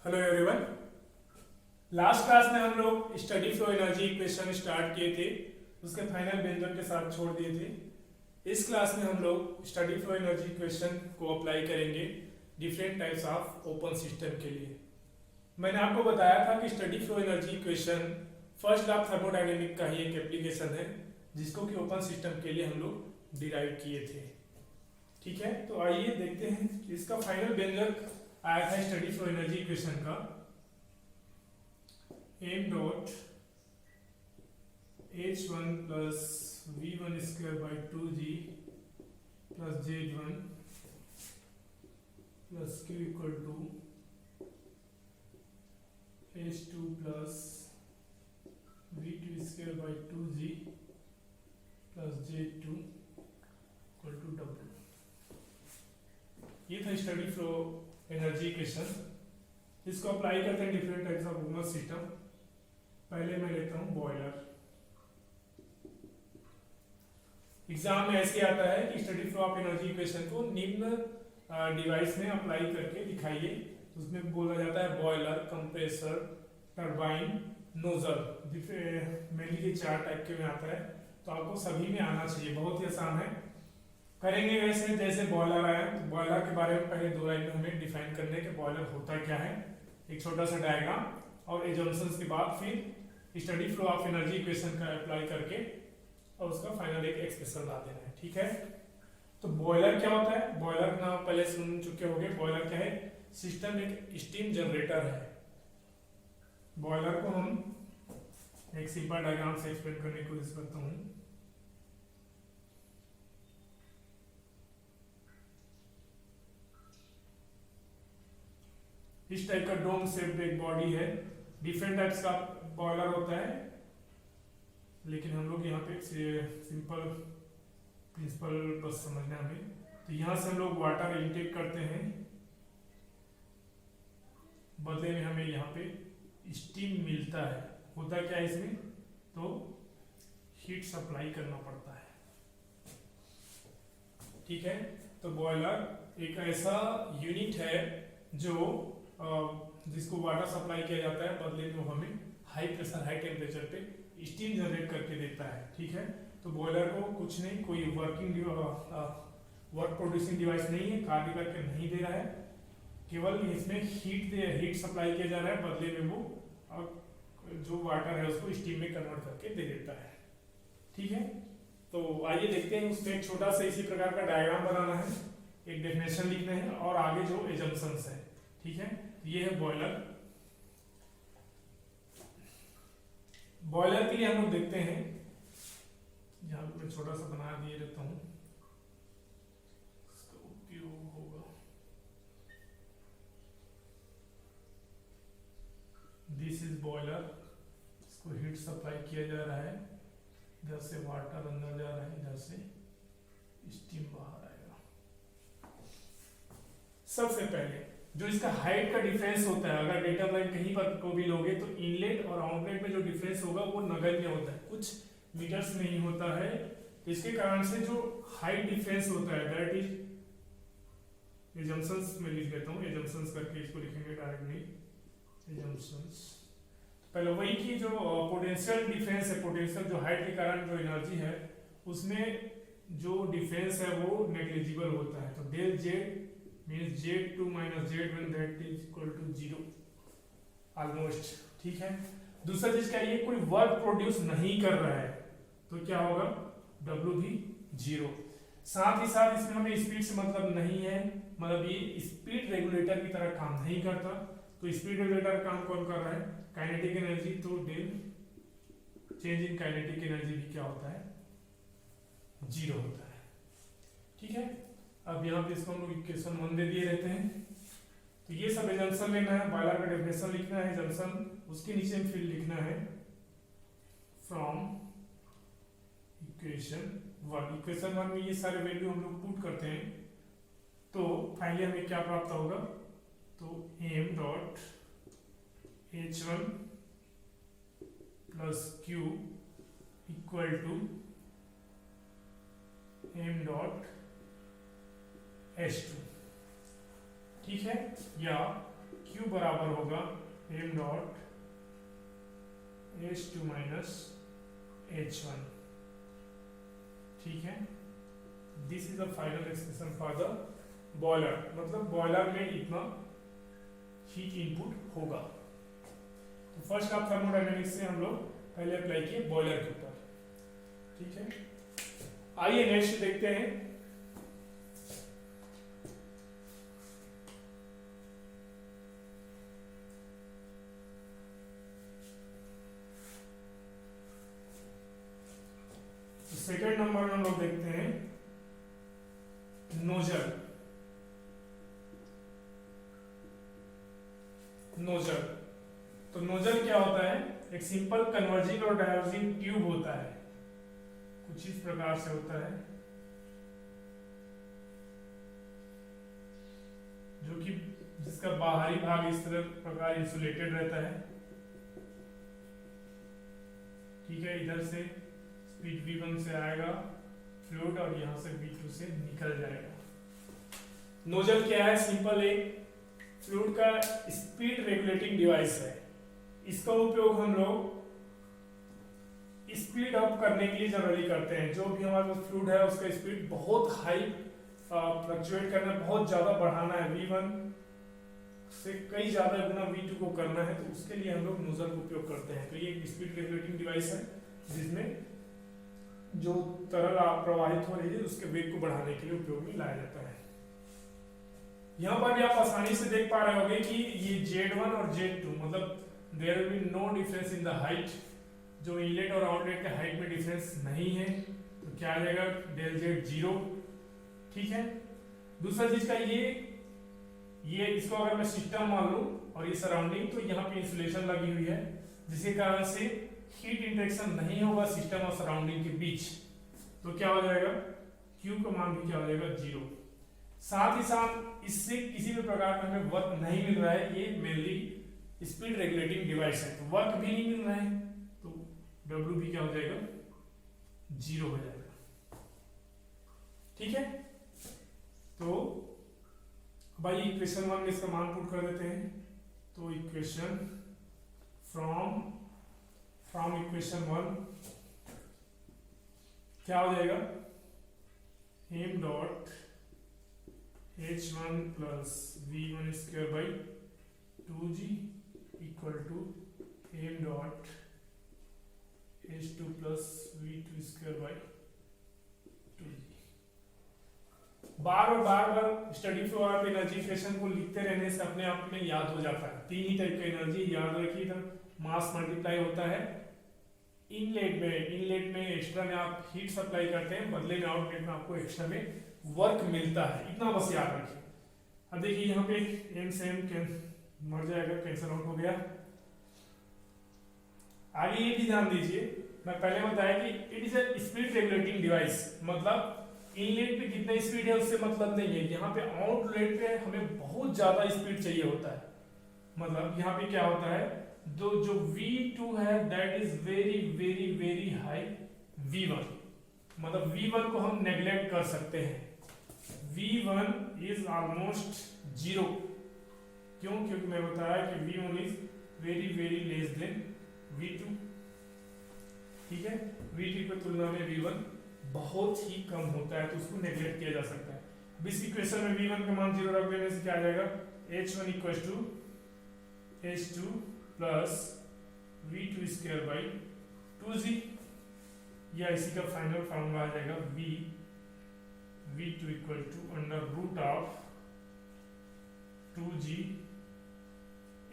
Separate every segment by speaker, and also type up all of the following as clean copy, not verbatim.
Speaker 1: Hello everyone. Last class में हम लोग study flow energy equation start किए थे, उसके फाइनल व्यंजन के साथ छोड़ दिए थे। इस क्लास में हम लोग स्टडी फ्लो एनर्जी इक्वेशन को अप्लाई करेंगे different types of open system के लिए। मैंने आपको बताया था कि study flow energy equation first law of thermodynamic का ही एक एप्लीकेशन है, जिसको कि ओपन सिस्टम के लिए हम लोग डिराइव किए थे। ठीक है, तो आइए देखते हैं इसका फाइनल व्यंजन आया था स्टडी फ्लो एनर्जी इक्वेशन का। m dot h1 plus v1 square by 2g plus z1 plus q equal to h2 plus v2 square by 2g plus z2 equal to w। ये था स्टडी फ्लो एनर्जी इक्वेशन। इसको apply करते हैं different types of open system. पहले मैं लेता हूं boiler. Exam में ऐसे आता है कि study flow of energy equation को निम्न डिवाइस में अप्लाई करके दिखाइए। उसमें बोला जाता है boiler, compressor, turbine, nozzle. Mainly ये चार टाइप के में आता है, तो आपको सभी में आना चाहिए। बहुत ही आसान है। करेंगे वैसे जैसे बॉयलर आया, तो बॉयलर के बारे में पहले दो लाइन में हमें डिफाइन करने के बॉयलर होता क्या है, एक छोटा सा डायग्राम और एजम्पशंस के बाद फिर study flow of energy equation का अप्लाई करके और उसका फाइनल एक एक्सप्रेशन ला देना है। ठीक है, तो बॉयलर क्या होता है? बॉयलर ना पहले सुन चुके होंगे। बॉयलर क्या है? सिस्टम एक स्टीम जनरेटर है। बॉयलर को हम एक सिंपल डायग्राम से एक्सप्लेन करने की कोशिश करता हूँ। इस टाइप का डोम शेप्ड एक बॉडी है। डिफरेंट टाइप्स का बॉयलर होता है, लेकिन हम लोग यहाँ पे सिंपल प्रिंसिपल बस समझना है हमें। तो यहाँ से हम लोग वाटर इनटेक करते हैं, बदले में हमें यहाँ पे स्टीम मिलता है। होता क्या है इसमें? तो हीट सप्लाई करना पड़ता है। ठीक है, तो बॉयलर एक ऐसा यूनिट है जो जिसको वाटर सप्लाई किया जाता है, बदले में वो हमें हाई प्रेशर हाई टेम्परेचर पे स्टीम जनरेट करके देता है। ठीक है, तो बॉयलर को कुछ नहीं, कोई वर्क प्रोड्यूसिंग डिवाइस नहीं है, कार्य करके नहीं दे रहा है, केवल इसमें हीट सप्लाई किया जा रहा है, बदले में वो जो वाटर है उसको स्टीम में कन्वर्ट करके दे देता है। ठीक है, तो आइए देखते हैं। उसमें एक छोटा सा इसी प्रकार का डायग्राम बनाना है, एक डेफिनेशन लिखना है और आगे जो एजम्पशंस है। ठीक है, ये है बॉयलर। बॉयलर के लिए हम लोग देखते हैं, यहाँ पे मैं छोटा सा बना दिए रहता हूं, इसका उपयोग होगा। This is boiler. इसको हीट सप्लाई किया जा रहा है, इधर से वाटर अंदर जा रहा है, इधर से स्टीम बाहर आएगा। सबसे पहले जो इसका हाइट का डिफरेंस होता है, अगर डेटा लाइन कहीं पर को भी लोगे तो इनलेट और आउटलेट में जो डिफरेंस होगा वो नगण्य होता है, कुछ मीटर्स में ही होता है। इसके कारण से जो हाइट डिफरेंस होता है, दैट इज एजम्पशंस में लिख देता हूँ। एजम्पशंस करके इसको लिखेंगे डायरेक्टली, एजम्पशंस। पहले वही की जो पोटेंशियल डिफरेंस है, पोटेंशियल जो हाइट के कारण जो एनर्जी है, उसमें जो डिफरेंस है वो नेग्लिजिबल होता है। तो del Z means Z2 minus Z1 that is equal to 0 almost। ठीक है, दूसरा चीज क्या, ये कोई वर्क प्रोड्यूस नहीं कर रहा है, तो क्या होगा? W भी 0। साथ ही साथ इसमें हमें स्पीड से मतलब नहीं है, मतलब ये स्पीड रेगुलेटर की तरह काम नहीं करता। तो स्पीड रेगुलेटर काम कौन कर रहा है? Kinetic energy. तो del change in kinetic energy भी क्या होता है? 0 होता है। ठीक है, अब यहाँ पे इसको हम लोग इक्वेशन 1 दे दिए रहते हैं। तो ये सब एजम्पशन लेना है, बॉयलर का डेफिनेशन लिखना है, एजम्पशन, उसके नीचे फिर लिखना है फ्रॉम इक्वेशन 1। इक्वेशन 1 में ये सारे वैल्यू हम लोग पुट करते हैं, तो फाइनली हमें क्या प्राप्त होगा? तो m dot h1 plus q equal to m dot H2। ठीक है, या Q बराबर होगा m dot H2 minus H1। ठीक है, this is the final expression for the boiler, मतलब बॉयलर में इतना हीट इनपुट होगा। तो फर्स्ट ऑफ थर्मोडायनेमिक्स से हम लोग पहले अप्लाई किए बॉयलर के ऊपर। ठीक है, आइए नेक्स्ट देखते हैं। सेकेंड नंबर में हम लोग देखते हैं नोजल। नोजल, तो नोजल क्या होता है? एक सिंपल कन्वर्जिंग और डाइवर्जिंग ट्यूब होता है, कुछ इस प्रकार से होता है, जो कि जिसका बाहरी भाग इस तरह प्रकार इंसुलेटेड रहता है। ठीक है, इधर से स्पीड V1 से आएगा फ्लूइड और यहां से V2 से निकल जाएगा। नोजल क्या है? सिंपल एक फ्लूइड का स्पीड रेगुलेटिंग डिवाइस है। इसका उपयोग हम लोग स्पीड अप करने के लिए जनरली करते हैं। जो भी हमारे पास फ्लूइड है उसका स्पीड बहुत हाई फ्लक्चुएट करना, बहुत ज्यादा बढ़ाना है, V1 से कई ज्यादा गुना V2 को करना है, तो उसके लिए हम लोग नोजल का उपयोग करते हैं। तो ये एक स्पीड रेगुलेटिंग डिवाइस है जिसमें जो तरल प्रवाहित हो रही है उसके वेग को बढ़ाने के लिए उपयोग में लाया जाता है। यहाँ पर भी आप आसानी से देख पा रहे होंगे कि ये Z1 और Z2, मतलब there will be no difference in the height. जो इनलेट और आउटलेट के हाइट में डिफरेंस नहीं है, तो क्या आ जाएगा? Del Z 0। ठीक है, दूसरा चीज का ये इसको अगर मैं सिस्टम मान लूं और ये सराउंडिंग, तो यहाँ पे इंसुलेशन लगी हुई है जिसके कारण से हीट इंटरेक्शन नहीं होगा सिस्टम और सराउंडिंग के बीच। तो क्या हो जाएगा? Q का मान भी क्या हो जाएगा? 0। साथ ही साथ इससे किसी भी प्रकार का हमें वर्क नहीं मिल रहा है, ये मेनली स्पीड रेगुलेटिंग डिवाइस है, तो वर्क भी नहीं मिल रहा है, तो W भी क्या हो जाएगा? 0 हो जाएगा। ठीक है, तो भाई इक्वेशन 1 में इसका मान पुट कर देते हैं। तो इक्वेशन फ्रॉम इक्वेशन 1 क्या हो जाएगा? m dot H1 plus V1 square by 2G equal to m dot H2 plus V2 square by 2G। बार स्टडी फ्लो और एनर्जी इक्वेशन को लिखते रहने से अपने आप में याद हो जाता है। तीन ही टाइप का एनर्जी याद रखिए, मास मल्टीप्लाई होता है इनलेट में एक्स्ट्रा में आप हीट सप्लाई करते हैं, बदले में आउटलेट में आपको एक्स्ट्रा में वर्क मिलता है, इतना बस याद रखिए। अब देखिए यहाँ पे m से m मर जाएगा, कैंसिल आउट हो गया। आगे ये भी ध्यान दीजिए, मैं पहले बताया कि it is a speed regulating device, मतलब इनलेट पे कितना स्पीड है उससे मतलब नहीं है। यहाँ पे आउटलेट पे हमें बहुत ज्यादा स्पीड चाहिए होता है, मतलब यहाँ पे क्या होता है, जो V2 है that is very very very high V1, मतलब V1 को हम नेग्लेक्ट कर सकते हैं। V1 इज ऑलमोस्ट 0, क्यों? क्योंकि मैं बताया कि V1 is very very less than V2। ठीक है, V2 की तुलना में V1 बहुत ही कम होता है, तो उसको नेग्लेक्ट किया जा सकता है। इस इक्वेशन में V1 का मान 0 रख देने से क्या आ जाएगा? H1 equal to H2 plus V2 square by 2G, या इसी का फाइनल फॉर्मूला आ जाएगा V2 equal to under root of 2G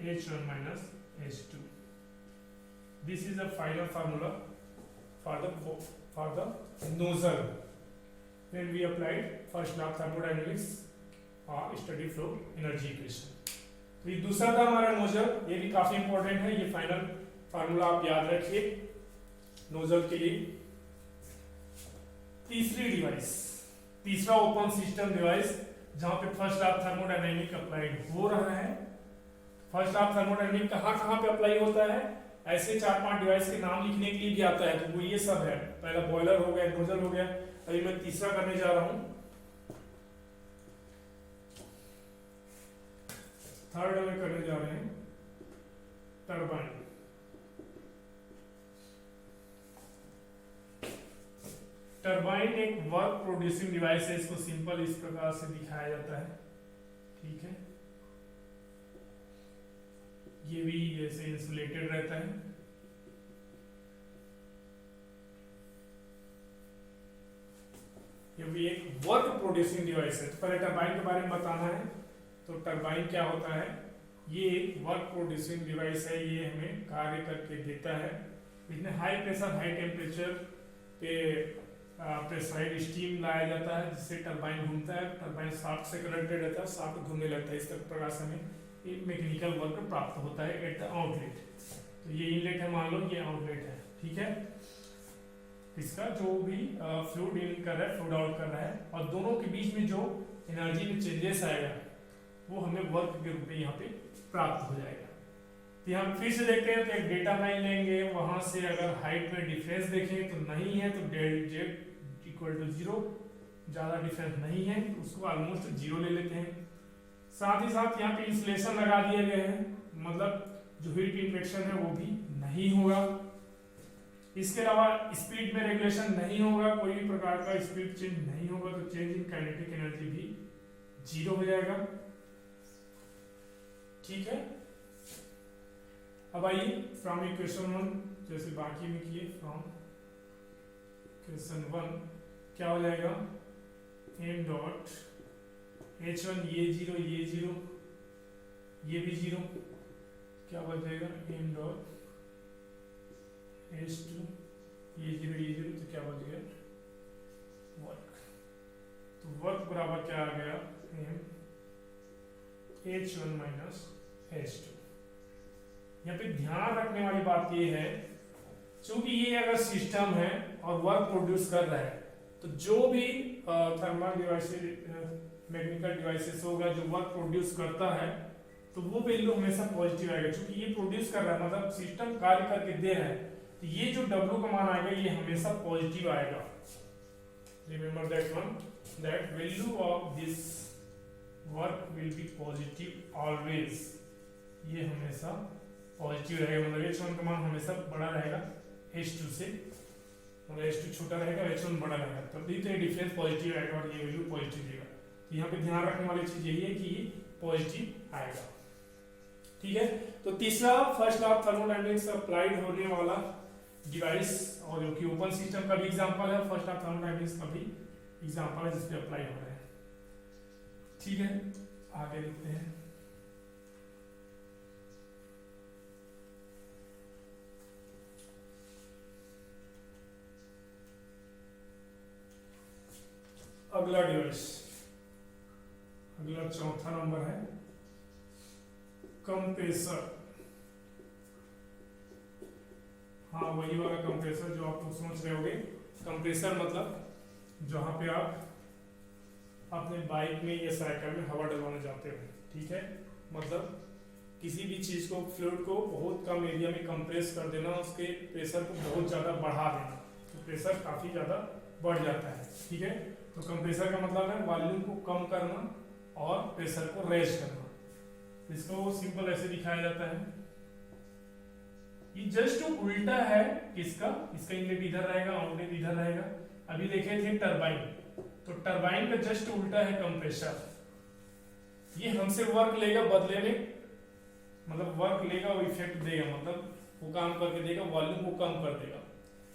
Speaker 1: H1 minus H2। This is the final formula for the nozzle when we applied first law thermodynamics or steady flow energy equation। तो ये दूसरा था हमारा nozzle, ये भी काफी इंपॉर्टेंट है, ये फाइनल फार्मूला आप याद रखिए नोजल के लिए। तीसरा ओपन सिस्टम डिवाइस जहां पे फर्स्ट लॉ थर्मोडायनेमिक अप्लाइड हो रहा है। फर्स्ट लॉ थर्मोडायनेमिक कहां पे अप्लाई होता है? ऐसे 4-5 डिवाइस के नाम लिखने के लिए भी आता है, तो वो ये सब है। पहला बॉयलर हो गया, नोजल हो गया, अभी मैं तीसरा करने जा रहा हूं थर्ड में करने जा रहे हैं टरबाइन। टरबाइन एक वर्क प्रोड्यूसिंग डिवाइस है, इसको सिंपल इस प्रकार से दिखाया जाता है, ठीक है। ये भी जैसे इंसुलेटेड रहता है, ये भी एक वर्क प्रोड्यूसिंग डिवाइस है। तो पहले टरबाइन के बारे में बताना है। तो टरबाइन क्या होता है, ये एक वर्क प्रोड्यूसिंग डिवाइस है, ये हमें कार्य करके देता है। इसमें हाई प्रेशर हाई टेम्परेचर पे प्रेशराइज्ड स्टीम लाया जाता है, जिससे टरबाइन घूमता है, टरबाइन शाफ्ट से कनेक्टेड रहता है, शाफ्ट घूमने लगता है। इस प्रकार से हमें एक मैकेनिकल वर्क प्राप्त होता है एट द आउटलेट। तो ये इनलेट है, मान लो ये आउटलेट है, ठीक है। इसका जो भी फ्लूइड इन कर रहा है, फ्लूइड आउट कर रहा है, और दोनों के बीच में जो एनर्जी में चेंजेस आएगा वो हमें वर्क के रूप में यहाँ पे प्राप्त हो जाएगा। तो यहाँ फिर से देखते हैं, तो एक डेटा लाइन लेंगे, वहां से अगर हाइट में डिफरेंस देखें तो नहीं है, तो डेल जेड इक्वल टू 0, ज्यादा डिफरेंस नहीं है, तो उसको ऑलमोस्ट 0 ले लेते हैं। साथ ही साथ यहाँ पे इंसुलेशन लगा दिए गए हैं, मतलब जो हीट इन्फेक्शन है वो भी नहीं होगा। इसके अलावा स्पीड में रेगुलेशन नहीं होगा, कोई भी प्रकार का स्पीड चेंज नहीं होगा, तो चेंज इन काइनेटिक एनर्जी भी 0 हो जाएगा, ठीक है। अब आइए फ्रॉम इक्वेशन 1 जैसे बाकी में किए, फ्रॉम इक्वेशन 1 क्या हो जाएगा, m डॉट h1 ये 0 ये 0 ये भी 0, क्या बच जाएगा m डॉट h2 ये 0 ये 0, तो क्या बच गया वर्क। तो वर्क बराबर क्या आ गया, m h1 माइनस h2। यहाँ पे ध्यान रखने वाली बात ये है, चूंकि ये अगर सिस्टम है और वर्क प्रोड्यूस कर रहा है, तो जो भी थर्मल डिवाइसेस मैकेनिकल डिवाइसेस होगा जो वर्क प्रोड्यूस करता है, तो वो वैल्यू हमेशा पॉजिटिव आएगा। क्योंकि ये प्रोड्यूस कर रहा है, मतलब सिस्टम कार्य करके दे रहा है, तो ये जो W का मान आएगा ये हमेशा पॉजिटिव आएगा। Remember that one, that value of this work will be positive always, ये हमेशा पॉजिटिव रहेगा। मतलब H1 का मान हमेशा बड़ा रहेगा H2 से, मतलब H2 छोटा रहेगा, H1 बड़ा रहेगा, तब भी तो ये डिफरेंस पॉजिटिव आएगा और ये वैल्यू पॉजिटिव देगा। तो यहाँ पे ध्यान रखने वाली चीज यही है कि ये पॉजिटिव आएगा, ठीक है। तो तीसरा फर्स्ट ऑफ थर्मोडायनेमिक्स अप्लाइड होने वाला डिवाइस, और जो कि ओपन सिस्टम का भी एग्जांपल है, फर्स्ट ऑफ थर्मोडायनेमिक्स का भी एग्जांपल है जिसपे अप्लाई हो रहा है, ठीक है। आगे देखते हैं। अगला डिवाइस, अगला चौथा नंबर है कंप्रेसर। हाँ, वही वाला कंप्रेसर जो आप लोग सोच रहे होंगे। कंप्रेसर मतलब जहां पे आप अपने बाइक में या साइकिल में हवा डलवाना चाहते हो, ठीक है। मतलब किसी भी चीज को, फ्लूइड को बहुत कम एरिया में कंप्रेस कर देना, उसके प्रेशर को बहुत ज्यादा बढ़ा देना, तो प्रेशर काफी ज्यादा बढ़ जाता है, ठीक है। तो कंप्रेसर का मतलब है वॉल्यूम को कम करना और प्रेशर को रेज करना। इसको सिंपल ऐसे दिखाया जाता है, ये जस्ट उल्टा है किसका, इसका इनलेट इधर रहेगा, आउटलेट इधर रहेगा। अभी देखे थे टरबाइन, तो टरबाइन का जस्ट उल्टा है कंप्रेसर। ये हमसे वर्क लेगा, बदले में मतलब वर्क लेगा और इफेक्ट देगा, मतलब वो काम करके देगा, वॉल्यूम को कम कर देगा,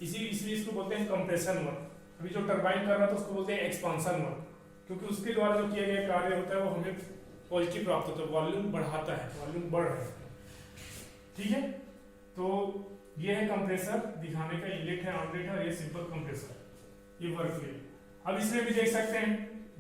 Speaker 1: इसलिए इसको बोलते हैं कंप्रेशन वर्क। अभी जो टरबाइन कर रहा था उसको बोलते हैं एक्सपांशन वर्क, क्योंकि उसके द्वारा जो किया गया कार्य होता है वो हमें पॉजिटिव प्राप्त होता है, वॉल्यूम बढ़ाता है, वॉल्यूम बढ़ रहा है, ठीक है। तो ये है कंप्रेसर, दिखाने का इनलेट है, आउटलेट है, और ये सिंपल कंप्रेसर, ये वर्क ले। अब इसमें भी देख सकते हैं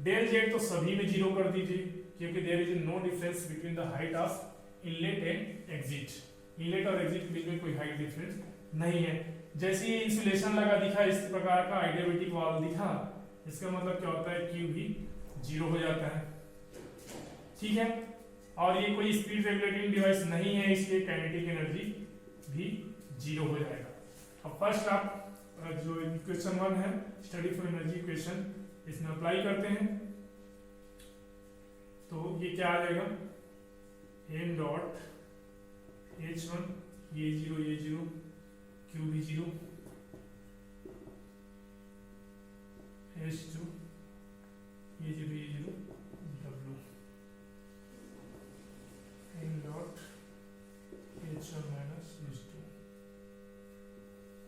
Speaker 1: डेल जेड तो सभी में 0 कर दीजिए, क्योंकि there is no difference between the height of inlet and exit. Inlet और एग्जिट के बीच में कोई हाइट डिफरेंस नहीं है। जैसे ये इंसुलेशन लगा दिखा, इस प्रकार का आइडियाबैटिक वाल दिखा, इसका मतलब क्या होता है, Q भी 0 हो जाता है, ठीक है। और ये कोई स्पीड रेगुलेटिंग डिवाइस नहीं है, इसलिए काइनेटिक एनर्जी भी 0 हो जाएगा। अब फर्स्ट आप जो इक्वेशन 1 है, स्टडी फॉर एनर्जी इक्वेशन, इसमें अप्लाई करते हैं, तो ये क्या आ जाएगा, एम डॉट H1 ये जीरो Q भी जीरो, H2 ये zero W M dot H1 minus H2।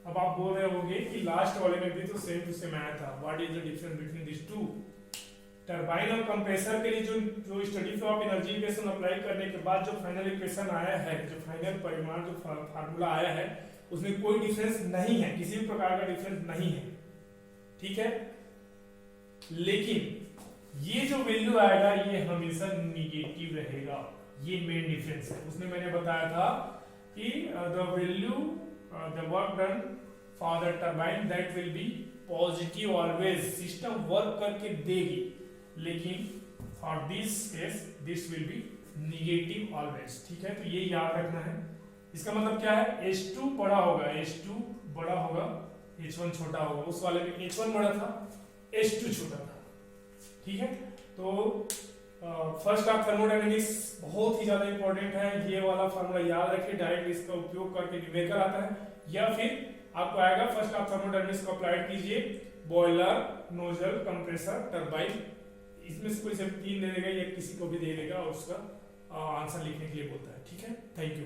Speaker 1: अब आप बोल रहे होंगे कि लास्ट वाले में भी तो सेम टू सेम आया था, what is the difference between this two. Turbine और कंप्रेसर के लिए जो steady flow of energy equation apply करने के बाद जो फाइनल इक्वेशन आया है, जो फाइनल परिमाण जो फार्मूला आया है, उसमें कोई डिफरेंस नहीं है, किसी भी प्रकार का डिफरेंस नहीं है, ठीक है। लेकिन ये जो वैल्यू आएगा ये हमेशा निगेटिव रहेगा, ये मेन डिफरेंस है। उसमें मैंने बताया था कि the value the work done for the turbine that will be positive always, system work करके देगी, लेकिन for this case this will be negative always, ठीक है। तो ये याद रखना है। इसका मतलब क्या है, H2 बड़ा होगा, H2 बड़ा होगा, H1 छोटा होगा। उस वाले में H1 बड़ा था, H2 छोटा था, ठीक है। तो फर्स्ट ऑफ थर्मोडायनेमिक्स बहुत ही ज्यादा इंपॉर्टेंट है, ये वाला फार्मूला याद रखिए, डायरेक्ट इसका उपयोग करके न्यूमेरिकल आता है, या फिर आपको आएगा फर्स्ट ऑफ थर्मोडायनेमिक्स को अप्लाइड कीजिए, बॉयलर, नोजल, कंप्रेसर, टरबाइन, इसमें से कोई से 3 दे देगा या किसी को भी दे देगा और उसका आंसर लिखने के लिए बोलता है, ठीक है। Thank you.